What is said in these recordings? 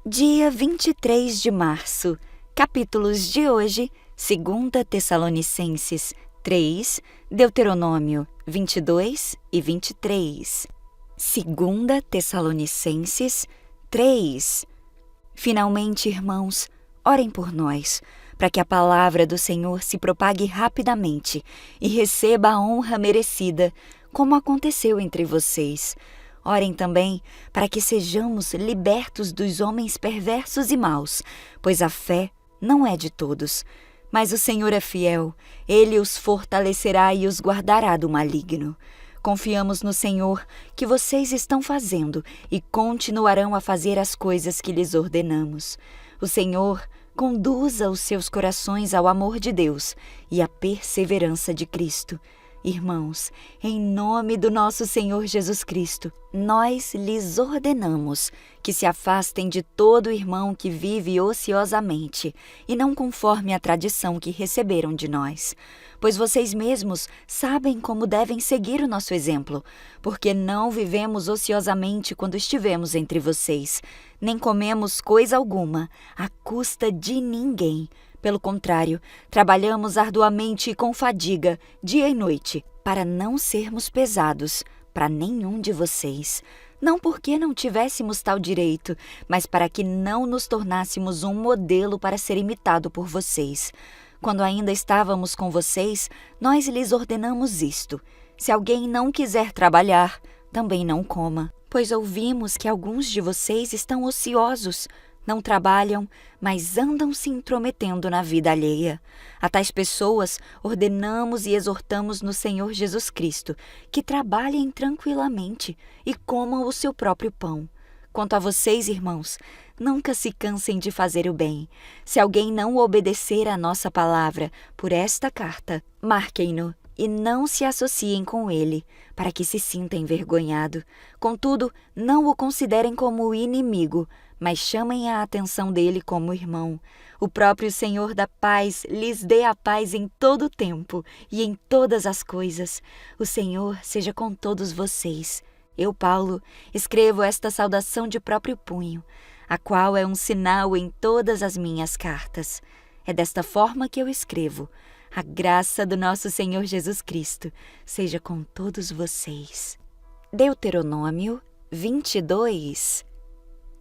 Dia 23 de março. Capítulos de hoje: 2 Tessalonicenses 3, Deuteronômio 22 e 23. 2 Tessalonicenses 3. Finalmente, irmãos, orem por nós, para que a palavra do Senhor se propague rapidamente e receba a honra merecida, como aconteceu entre vocês. Orem também para que sejamos libertos dos homens perversos e maus, pois a fé não é de todos. Mas o Senhor é fiel, Ele os fortalecerá e os guardará do maligno. Confiamos no Senhor que vocês estão fazendo e continuarão a fazer as coisas que lhes ordenamos. O Senhor conduza os seus corações ao amor de Deus e à perseverança de Cristo. Irmãos, em nome do nosso Senhor Jesus Cristo, nós lhes ordenamos que se afastem de todo irmão que vive ociosamente e não conforme a tradição que receberam de nós. Pois vocês mesmos sabem como devem seguir o nosso exemplo, porque não vivemos ociosamente quando estivemos entre vocês, nem comemos coisa alguma à custa de ninguém. Pelo contrário, trabalhamos arduamente e com fadiga, dia e noite, para não sermos pesados para nenhum de vocês. Não porque não tivéssemos tal direito, mas para que não nos tornássemos um modelo para ser imitado por vocês. Quando ainda estávamos com vocês, nós lhes ordenamos isto: se alguém não quiser trabalhar, também não coma. Pois ouvimos que alguns de vocês estão ociosos, não trabalham, mas andam se intrometendo na vida alheia. A tais pessoas ordenamos e exortamos no Senhor Jesus Cristo que trabalhem tranquilamente e comam o seu próprio pão. Quanto a vocês, irmãos, nunca se cansem de fazer o bem. Se alguém não obedecer à nossa palavra por esta carta, marquem-no e não se associem com ele, para que se sinta envergonhado. Contudo, não o considerem como inimigo, mas chamem a atenção dele como irmão. O próprio Senhor da paz lhes dê a paz em todo o tempo e em todas as coisas. O Senhor seja com todos vocês. Eu, Paulo, escrevo esta saudação de próprio punho, a qual é um sinal em todas as minhas cartas. É desta forma que eu escrevo. A graça do nosso Senhor Jesus Cristo seja com todos vocês. Deuteronômio 22.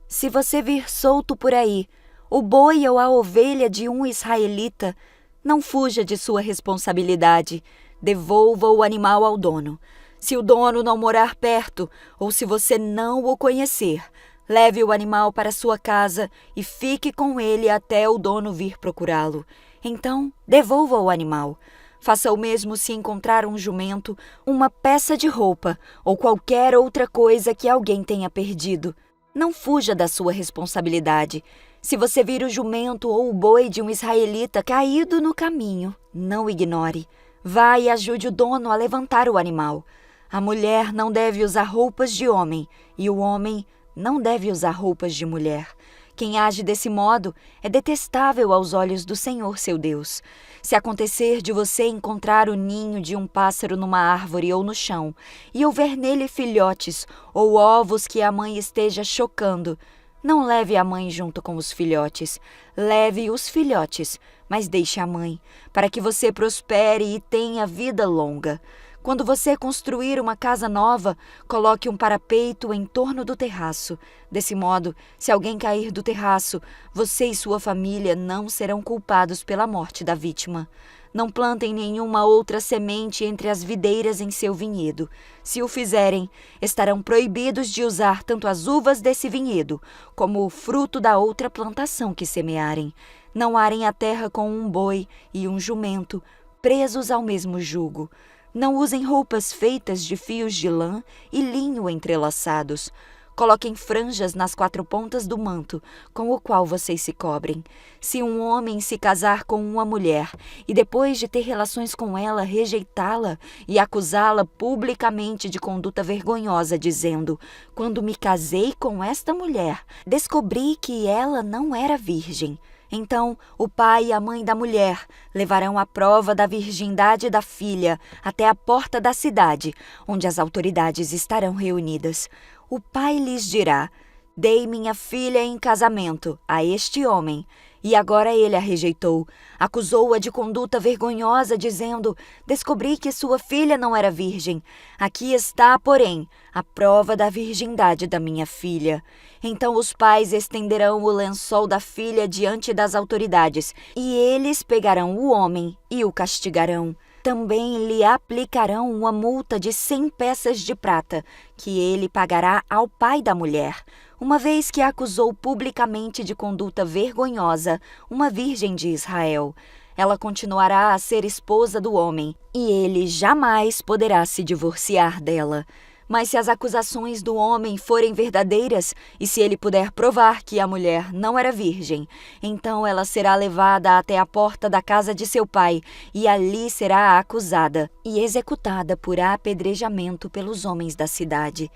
Se você vir solto por aí o boi ou a ovelha de um israelita, não fuja de sua responsabilidade. Devolva o animal ao dono. Se o dono não morar perto ou se você não o conhecer, leve o animal para sua casa e fique com ele até o dono vir procurá-lo. Então, devolva o animal. Faça o mesmo se encontrar um jumento, uma peça de roupa ou qualquer outra coisa que alguém tenha perdido. Não fuja da sua responsabilidade. Se você vir o jumento ou o boi de um israelita caído no caminho, não ignore. Vá e ajude o dono a levantar o animal. A mulher não deve usar roupas de homem e o homem não deve usar roupas de mulher. Quem age desse modo é detestável aos olhos do Senhor seu Deus. Se acontecer de você encontrar o ninho de um pássaro numa árvore ou no chão, e houver nele filhotes ou ovos que a mãe esteja chocando, não leve a mãe junto com os filhotes. Leve os filhotes, mas deixe a mãe, para que você prospere e tenha vida longa. Quando você construir uma casa nova, coloque um parapeito em torno do terraço. Desse modo, se alguém cair do terraço, você e sua família não serão culpados pela morte da vítima. Não plantem nenhuma outra semente entre as videiras em seu vinhedo. Se o fizerem, estarão proibidos de usar tanto as uvas desse vinhedo, como o fruto da outra plantação que semearem. Não arem a terra com um boi e um jumento, presos ao mesmo jugo. Não usem roupas feitas de fios de lã e linho entrelaçados. Coloquem franjas nas 4 pontas do manto, com o qual vocês se cobrem. Se um homem se casar com uma mulher e depois de ter relações com ela rejeitá-la e acusá-la publicamente de conduta vergonhosa, dizendo: "Quando me casei com esta mulher, descobri que ela não era virgem", então o pai e a mãe da mulher levarão a prova da virgindade da filha até a porta da cidade, onde as autoridades estarão reunidas. O pai lhes dirá: Dei minha filha em casamento a este homem, e agora ele a rejeitou. Acusou-a de conduta vergonhosa, dizendo: descobri que sua filha não era virgem. Aqui está, porém, a prova da virgindade da minha filha. Então os pais estenderão o lençol da filha diante das autoridades, e eles pegarão o homem e o castigarão. Também lhe aplicarão uma multa de 100 peças de prata, que ele pagará ao pai da mulher, uma vez que a acusou publicamente de conduta vergonhosa, uma virgem de Israel. Ela continuará a ser esposa do homem, e ele jamais poderá se divorciar dela. Mas se as acusações do homem forem verdadeiras, e se ele puder provar que a mulher não era virgem, então ela será levada até a porta da casa de seu pai, e ali será acusada e executada por apedrejamento pelos homens da cidade.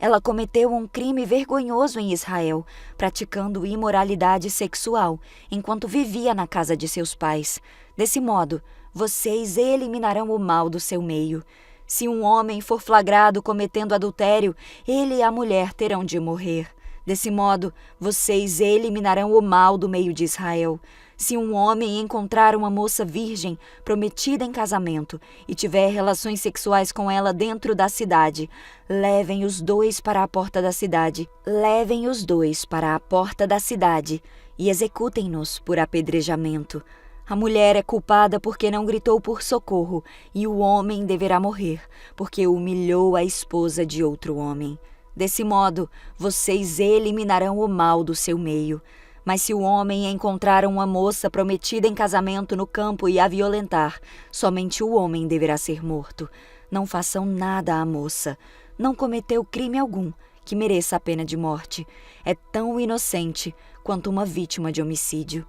Ela cometeu um crime vergonhoso em Israel, praticando imoralidade sexual, enquanto vivia na casa de seus pais. Desse modo, vocês eliminarão o mal do seu meio. Se um homem for flagrado cometendo adultério, ele e a mulher terão de morrer. Desse modo, vocês eliminarão o mal do meio de Israel. Se um homem encontrar uma moça virgem, prometida em casamento, e tiver relações sexuais com ela dentro da cidade, levem os dois para a porta da cidade. Levem os dois para a porta da cidade e executem-nos por apedrejamento. A mulher é culpada porque não gritou por socorro, e o homem deverá morrer, porque humilhou a esposa de outro homem. Desse modo, vocês eliminarão o mal do seu meio. Mas se o homem encontrar uma moça prometida em casamento no campo e a violentar, somente o homem deverá ser morto. Não façam nada à moça. Não cometeu crime algum que mereça a pena de morte. É tão inocente quanto uma vítima de homicídio.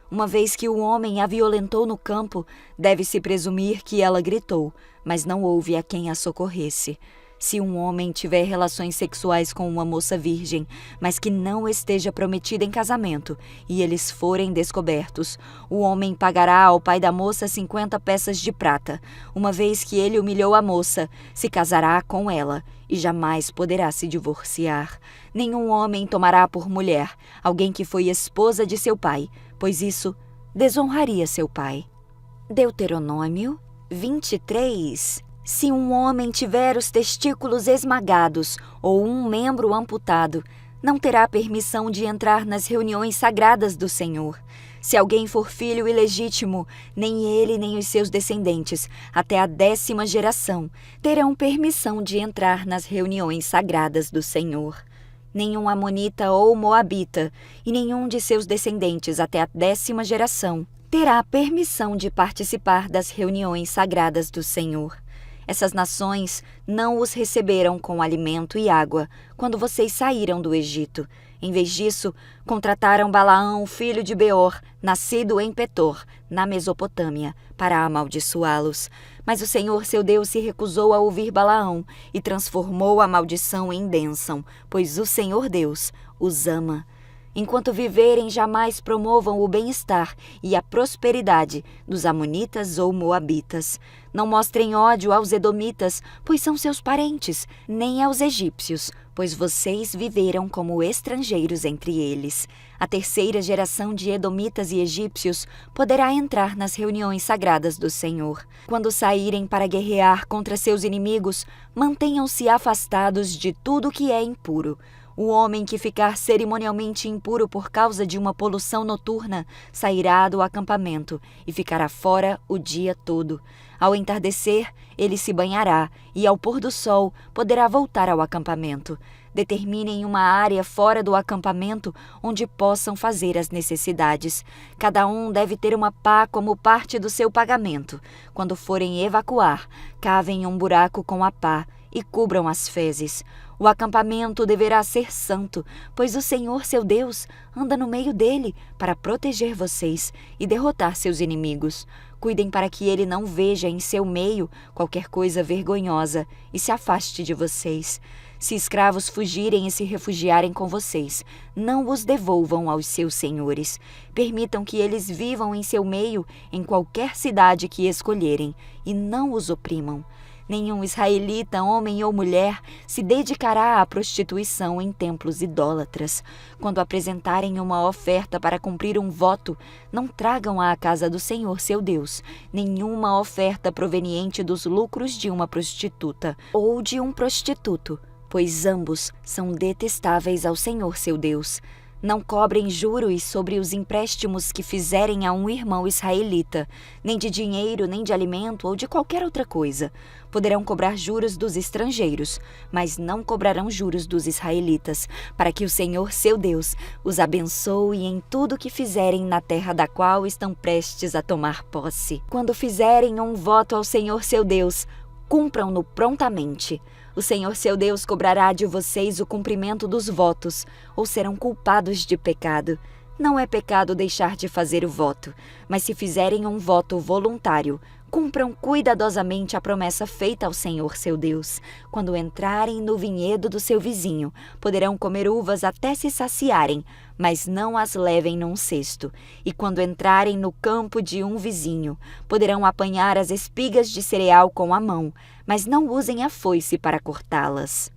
Uma vez que o homem a violentou no campo, deve-se presumir que ela gritou, mas não houve a quem a socorresse. Se um homem tiver relações sexuais com uma moça virgem, mas que não esteja prometida em casamento, e eles forem descobertos, o homem pagará ao pai da moça 50 peças de prata. Uma vez que ele humilhou a moça, se casará com ela e jamais poderá se divorciar. Nenhum homem tomará por mulher alguém que foi esposa de seu pai, pois isso desonraria seu pai. Deuteronômio 23. Se um homem tiver os testículos esmagados ou um membro amputado, não terá permissão de entrar nas reuniões sagradas do Senhor. Se alguém for filho ilegítimo, nem ele nem os seus descendentes, até a 10ª geração, terão permissão de entrar nas reuniões sagradas do Senhor. Nenhum amonita ou moabita, e nenhum de seus descendentes até a 10ª geração, terá permissão de participar das reuniões sagradas do Senhor. Essas nações não os receberam com alimento e água quando vocês saíram do Egito. Em vez disso, contrataram Balaão, filho de Beor, nascido em Petor, na Mesopotâmia, para amaldiçoá-los. Mas o Senhor seu Deus se recusou a ouvir Balaão e transformou a maldição em bênção, pois o Senhor Deus os ama. Enquanto viverem, jamais promovam o bem-estar e a prosperidade dos amonitas ou moabitas. Não mostrem ódio aos edomitas, pois são seus parentes, nem aos egípcios, pois vocês viveram como estrangeiros entre eles. A 3ª geração de edomitas e egípcios poderá entrar nas reuniões sagradas do Senhor. Quando saírem para guerrear contra seus inimigos, mantenham-se afastados de tudo que é impuro. O homem que ficar cerimonialmente impuro por causa de uma poluição noturna sairá do acampamento e ficará fora o dia todo. Ao entardecer, ele se banhará e, ao pôr do sol, poderá voltar ao acampamento. Determinem uma área fora do acampamento onde possam fazer as necessidades. Cada um deve ter uma pá como parte do seu pagamento. Quando forem evacuar, cavem um buraco com a pá e cubram as fezes. O acampamento deverá ser santo, pois o Senhor seu Deus anda no meio dele para proteger vocês e derrotar seus inimigos. Cuidem para que ele não veja em seu meio qualquer coisa vergonhosa e se afaste de vocês. Se escravos fugirem e se refugiarem com vocês, não os devolvam aos seus senhores. Permitam que eles vivam em seu meio em qualquer cidade que escolherem e não os oprimam. Nenhum israelita, homem ou mulher, se dedicará à prostituição em templos idólatras. Quando apresentarem uma oferta para cumprir um voto, não tragam à casa do Senhor seu Deus nenhuma oferta proveniente dos lucros de uma prostituta ou de um prostituto, pois ambos são detestáveis ao Senhor seu Deus. Não cobrem juros sobre os empréstimos que fizerem a um irmão israelita, nem de dinheiro, nem de alimento ou de qualquer outra coisa. Poderão cobrar juros dos estrangeiros, mas não cobrarão juros dos israelitas, para que o Senhor seu Deus os abençoe em tudo que fizerem na terra da qual estão prestes a tomar posse. Quando fizerem um voto ao Senhor seu Deus, cumpram-no prontamente. O Senhor seu Deus cobrará de vocês o cumprimento dos votos, ou serão culpados de pecado. Não é pecado deixar de fazer o voto, mas se fizerem um voto voluntário, cumpram cuidadosamente a promessa feita ao Senhor seu Deus. Quando entrarem no vinhedo do seu vizinho, poderão comer uvas até se saciarem, mas não as levem num cesto. E quando entrarem no campo de um vizinho, poderão apanhar as espigas de cereal com a mão, mas não usem a foice para cortá-las.